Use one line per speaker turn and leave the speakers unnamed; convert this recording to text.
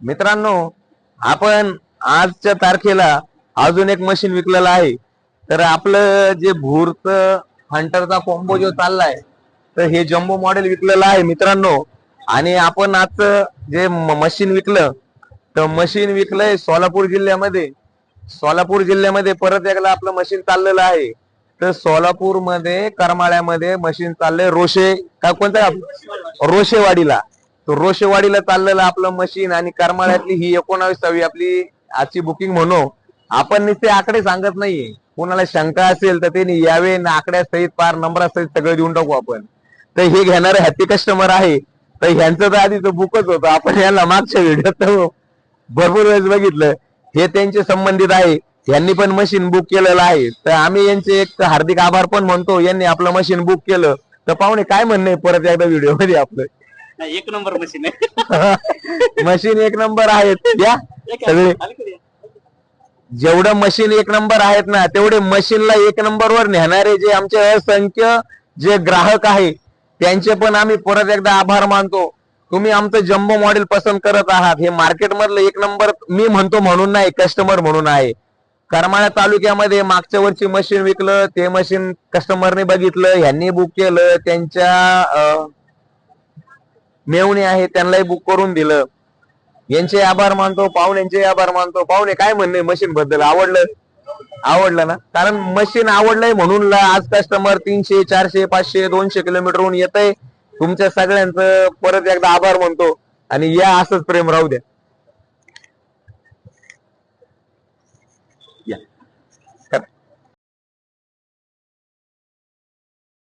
मित्रांनो, आपण आजच्या तारखेला अजून एक मशीन विकलेलं आहे. तर आपलं जे भूरच हंटरचा कॉम्बो जो चाललाय, तर हे जम्बो मॉडेल विकलेलं आहे मित्रांनो. आणि आपण आज जे मशीन विकलं, तर मशीन विकलंय सोलापूर जिल्ह्यामध्ये. सोलापूर जिल्ह्यामध्ये परत एकदा आपलं मशीन चाललेलं आहे. तर सोलापूरमध्ये करमाळ्यामध्ये मशीन चाललंय रोशे का कोणत्या रोशेवाडीला. तो रोशेवाडीला चाललेलं आपलं मशीन आणि करमाळ्यातली ही 19वी आपली आजची बुकिंग म्हणू. आपण नुसते आकडे सांगत नाहीये. कोणाला शंका असेल तर त्यांनी यावे ना, आकड्यासहित पार नंबरासहित सगळं देऊन टाकू आपण. तर हे घेणारे हॅपी कस्टमर आहे. तर ह्यांचं तर आधीच बुकच होतं. आपण यांना मागच्या व्हिडिओत भरपूर वेळेस बघितलं. हे त्यांचे संबंधित आहे. यांनी पण मशीन बुक केलेलं आहे. तर आम्ही यांचे एक हार्दिक आभार पण म्हणतो. यांनी आपलं मशीन बुक केलं. तर पाहुणे काय म्हणणं आहे परत एकदा व्हिडिओ मध्ये आपलं?
एक नंबर मशीन आहे.
मशीन एक नंबर आहेत या सगळे. जेवढं मशीन एक नंबर आहेत ना, तेवढे मशीनला एक नंबर वर नेणारे जे आमचे असंख्य जे ग्राहक आहे, त्यांचे पण आम्ही परत एकदा आभार मानतो. तुम्ही आमचं जम्बो मॉडेल पसंत करत आहात. हे मार्केट मधलं एक नंबर मी म्हणतो म्हणून नाही, कस्टमर म्हणून आहे. करमाळा तालुक्यामध्ये मागच्या वर्षी मशीन विकलं, ते मशीन कस्टमरने बघितलं, यांनी बुक केलं, त्यांच्या मेवणी आहे त्यांनाही बुक करून दिलं. यांचे आभार मानतो, पाहुण्यांचे आभार मानतो. पाहुणे काय म्हणणे मशीन बद्दल? आवडलं ना? कारण मशीन आवडलंय म्हणून आज कस्टमर 300 400 500 200 किलोमीटरहून येतंय. तुमच्या सगळ्यांचं परत एकदा आभार मानतो आणि या असंच प्रेम राहू द्या.